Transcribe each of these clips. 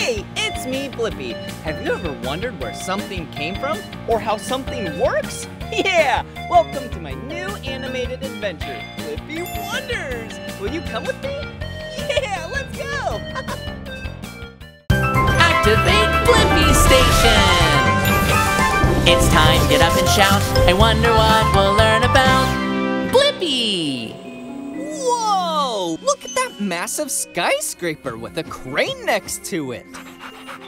Hey, it's me, Blippi. Have you ever wondered where something came from or how something works? Yeah, welcome to my new animated adventure, Blippi Wonders. Will you come with me? Yeah, let's go. Activate Blippi Station. It's time, get up and shout. I wonder what we'll learn about Blippi. Whoa, look at that massive skyscraper with a crane next to it.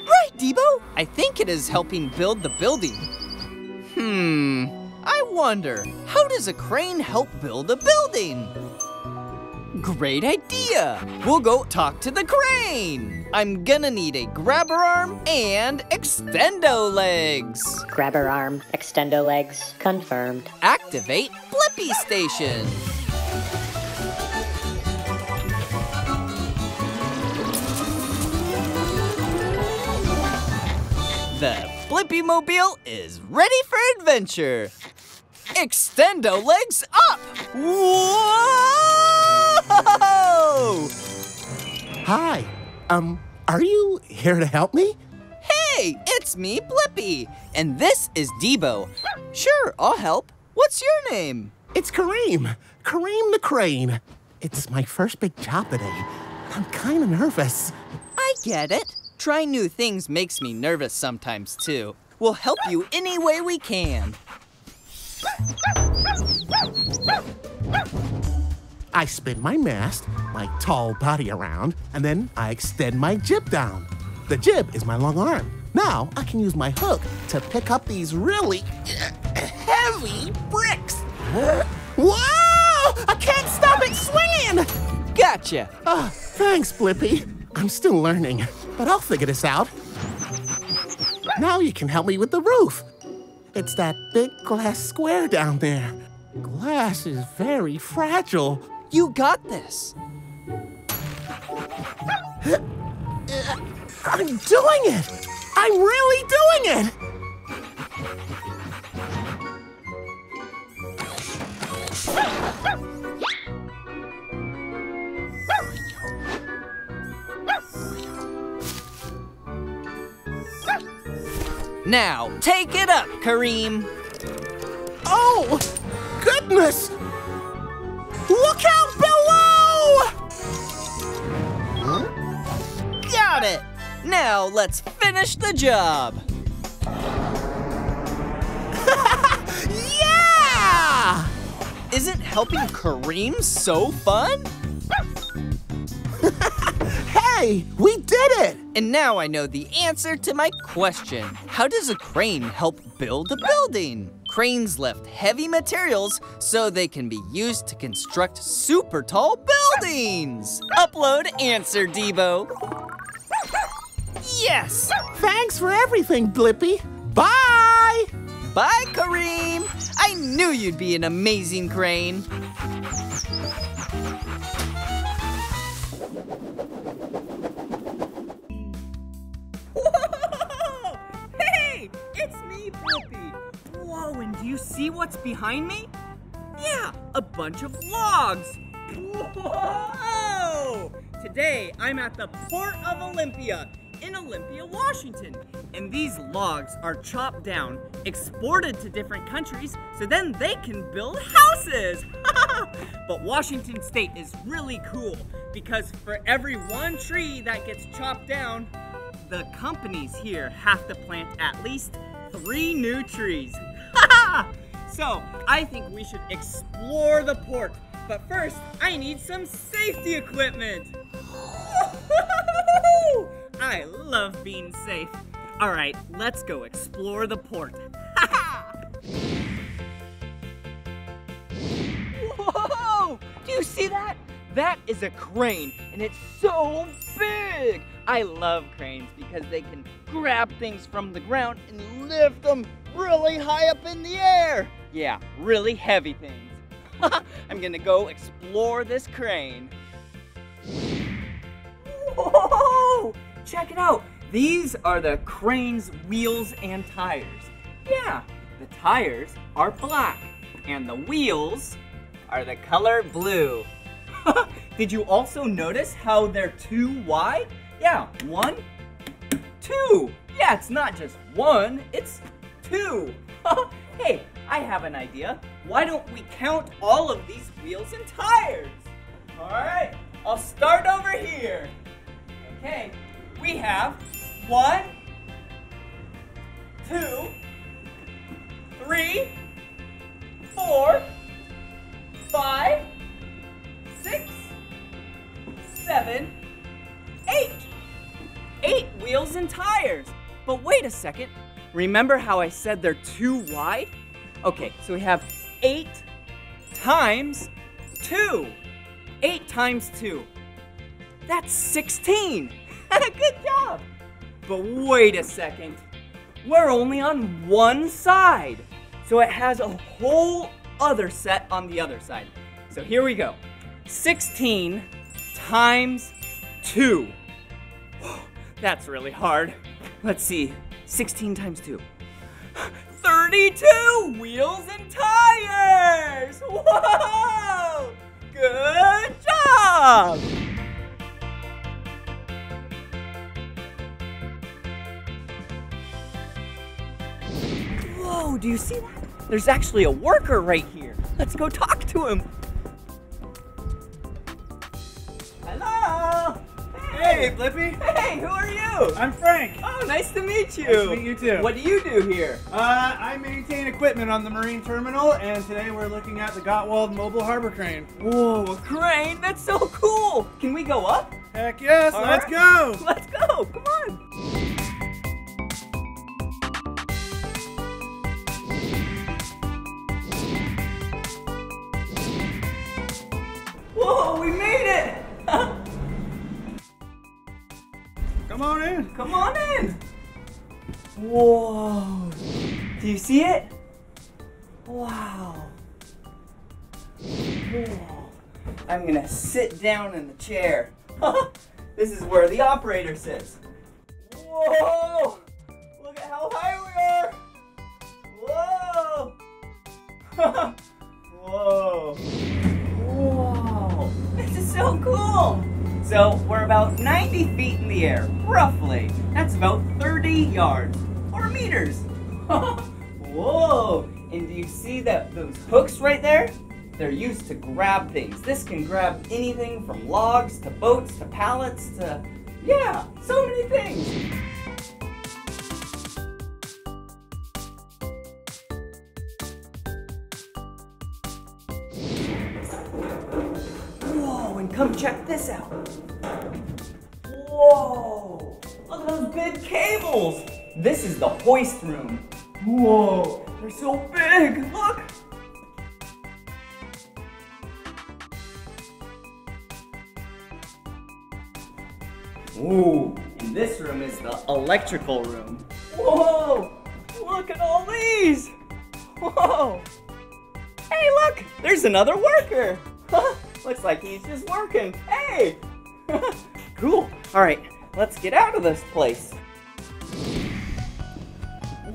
Right, D.Bo? I think it is helping build the building. I wonder, how does a crane help build a building? Great idea! We'll go talk to the crane! I'm gonna need a grabber arm and extendo legs. Grabber arm, extendo legs, confirmed. Activate Blippi Station. The Blippi-mobile is ready for adventure. Extendo legs up! Whoa! Hi, are you here to help me? Hey, it's me, Blippi, and this is D.Bo. Sure, I'll help. What's your name? It's Kareem the Crane. It's my first big job today. I'm kind of nervous. I get it. Trying new things makes me nervous sometimes, too. We'll help you any way we can. I spin my mast, my tall body around, and then I extend my jib down. The jib is my long arm. Now I can use my hook to pick up these really heavy bricks. Whoa! I can't stop it swinging! Gotcha. Thanks, Blippi. I'm still learning, but I'll figure this out. Now you can help me with the roof. It's that big glass square down there. Glass is very fragile. You got this. I'm doing it! I'm really doing it! Now, take it up, Kareem. Oh, goodness! Look out below! Got it. Now, let's finish the job. Yeah! Isn't helping Kareem so fun? Hey, we did it! And now I know the answer to my question. How does a crane help build a building? Cranes lift heavy materials so they can be used to construct super tall buildings. Upload answer, D.Bo. Yes! Thanks for everything, Blippi. Bye! Bye, Kareem! I knew you'd be an amazing crane. Whoa! Hey! It's me, Blippi! Whoa, and do you see what's behind me? Yeah, a bunch of logs! Whoa! Today, I'm at the Port of Olympia in Olympia, Washington. And these logs are chopped down, exported to different countries, so then they can build houses. But Washington State is really cool because for every one tree that gets chopped down, the companies here have to plant at least 3 new trees. So I think we should explore the port. But first, I need some safety equipment. I love being safe. All right, let's go explore the port. Whoa! Do you see that? That is a crane, and it's so big. I love cranes because they can grab things from the ground and lift them really high up in the air. Yeah, really heavy things. I'm gonna go explore this crane. Whoa! Check it out. These are the crane's wheels and tires. Yeah, the tires are black, and the wheels are the color blue. Did you also notice how they're too wide? Yeah, 1, 2. Yeah, it's not just 1, it's 2. Hey, I have an idea. Why don't we count all of these wheels and tires? All right, I'll start over here. Okay, we have 1, 2, 3, 4, 5, 6, 7, 8. 8 wheels and tires. But wait a second. Remember how I said they're too wide? Okay, so we have 8 times 2. 8 times 2. That's 16. Good job. But wait a second. We're only on one side. So it has a whole other set on the other side. So here we go. 16 times 2. That's really hard. Let's see. 16 times 2. 32 wheels and tires! Whoa! Good job! Whoa, do you see that? There's actually a worker right here. Let's go talk to him. Hello! Hey, Blippi. Hey, who are you? I'm Frank. Oh, nice to meet you. Nice to meet you too. What do you do here? I maintain equipment on the marine terminal, and today we're looking at the Gottwald Mobile Harbor Crane. Whoa, a crane? That's so cool. Can we go up? Heck yes, All let's right. go. Let's go, come on. Whoa, we made it. Come on in. Come on in. Whoa. Do you see it? Wow. Whoa. I'm gonna sit down in the chair. This is where the operator sits. Whoa. Look at how high we are. Whoa. Whoa. Whoa. This is so cool. So we're about 90 feet in the air, roughly. That's about 30 yards, or meters. Whoa, and do you see those hooks right there? They're used to grab things. This can grab anything from logs to boats to pallets to, yeah, so many things. Whoa, and come check this out. Whoa! Look at those big cables! This is the hoist room. Whoa! They're so big! Look! Ooh! And this room is the electrical room. Whoa! Look at all these! Whoa! Hey, look! There's another worker! Looks like he's just working. Hey! Cool. All right, let's get out of this place.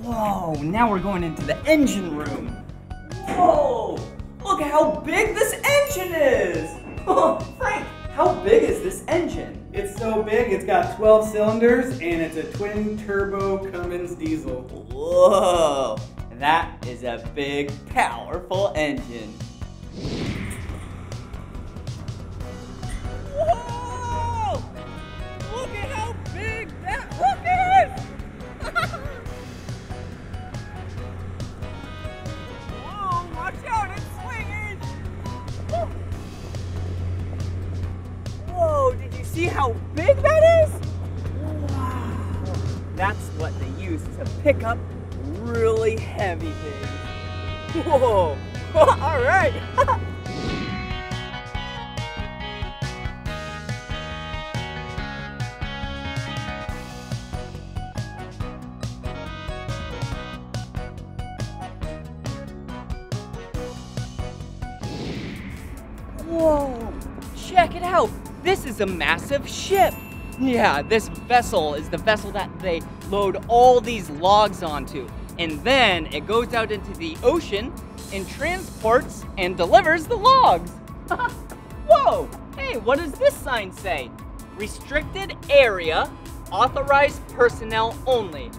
Whoa, now we're going into the engine room. Whoa, look at how big this engine is. Frank, how big is this engine? It's so big, it's got 12 cylinders, and it's a twin-turbo Cummins diesel. Whoa, that is a big, powerful engine. Whoa! Look at how big that hook is! Whoa, watch out, it's swinging! Whoa, did you see how big that is? Wow, that's what they use to pick up really heavy things. Whoa, all right. Whoa, check it out. This is a massive ship. Yeah, this vessel is the vessel that they load all these logs onto. And then it goes out into the ocean and transports and delivers the logs. Whoa, hey, what does this sign say? Restricted area authorized personnel only.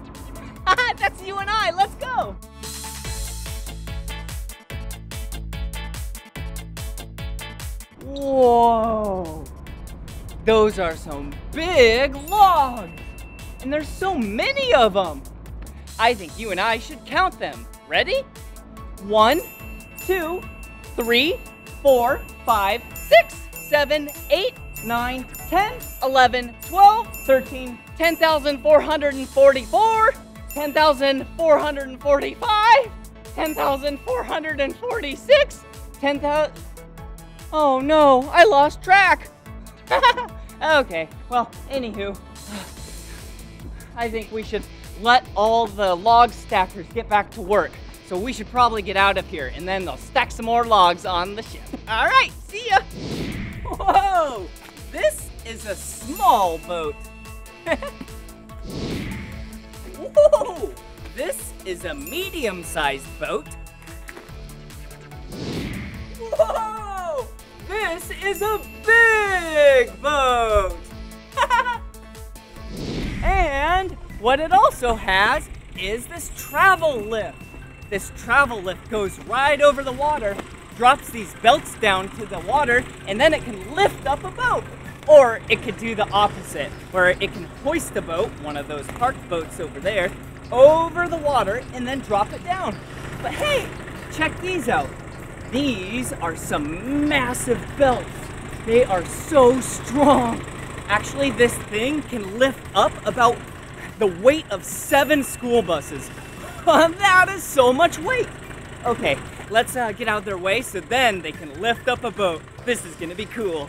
That's you and I, let's go. Whoa, those are some big logs, and there's so many of them. I think you and I should count them. Ready? 1, 2, 3, 4, 5, 6, 7, 8, 9, 10, 11, 12, 13, 10,444, 10,445, 10,446, 10,000. Oh no, I lost track. Okay, well, anywho, I think we should let all the log stackers get back to work. So we should probably get out of here, and then they'll stack some more logs on the ship. All right, see ya. Whoa, this is a small boat. Whoa, this is a medium-sized boat. Whoa, this is a big boat. And what it also has is this travel lift. This travel lift goes right over the water, drops these belts down to the water, and then it can lift up a boat. Or it could do the opposite, where it can hoist a boat, one of those parked boats over there, over the water and then drop it down. But hey, check these out. These are some massive belts. They are so strong. Actually, this thing can lift up about the weight of 7 school buses. That is so much weight. Okay, let's get out of their way so then they can lift up a boat. This is gonna be cool.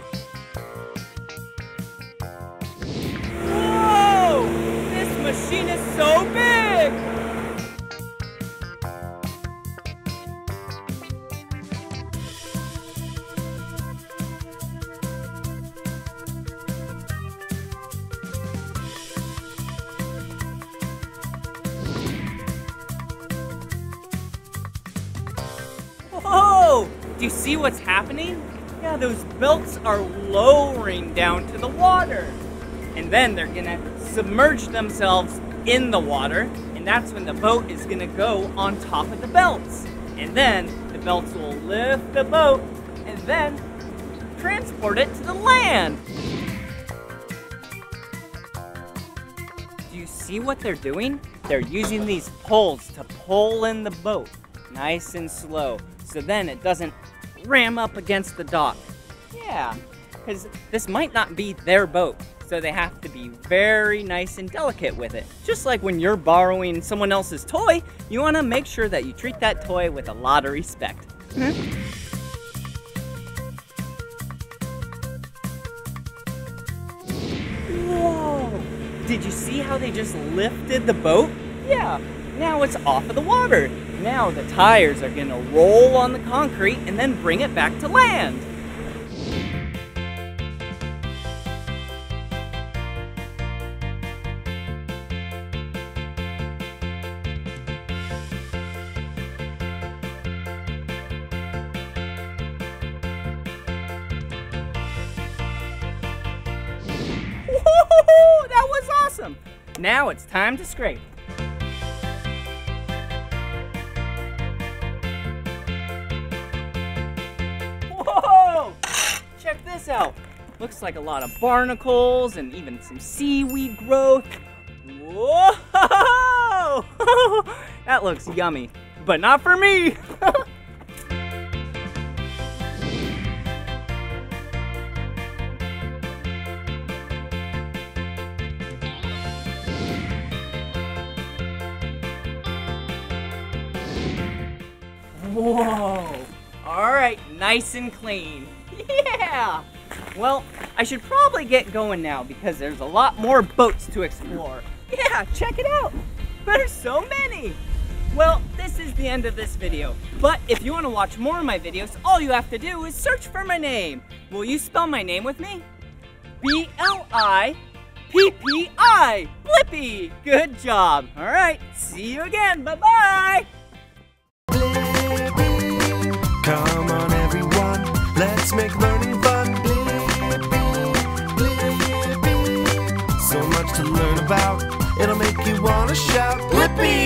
Whoa! This machine is so big! Whoa! Do you see what's happening? Yeah, those belts are lowering down to the water. And then they're gonna submerge themselves in the water, and that's when the boat is gonna go on top of the belts. And then the belts will lift the boat and then transport it to the land. Do you see what they're doing? They're using these poles to pull in the boat, nice and slow, so then it doesn't ram up against the dock. Yeah, because this might not be their boat, so they have to be very nice and delicate with it. Just like when you're borrowing someone else's toy, you want to make sure that you treat that toy with a lot of respect. Whoa! Did you see how they just lifted the boat? Yeah, now it's off of the water. Now the tires are gonna roll on the concrete and then bring it back to land. Woo-hoo-hoo! That was awesome! Now it's time to scrape. Whoa! Check this out. Looks like a lot of barnacles and even some seaweed growth. Whoa! That looks yummy, but not for me. Whoa! All right, nice and clean. Yeah! Well, I should probably get going now because there's a lot more boats to explore. Yeah, check it out. There's so many. Well, this is the end of this video. But if you want to watch more of my videos, all you have to do is search for my name. Will you spell my name with me? B-L-I-P-P-I. Blippi. Good job. All right, see you again. Bye-bye. Come on everyone, let's make learning fun. So much to learn about. It'll make you wanna shout, Blippi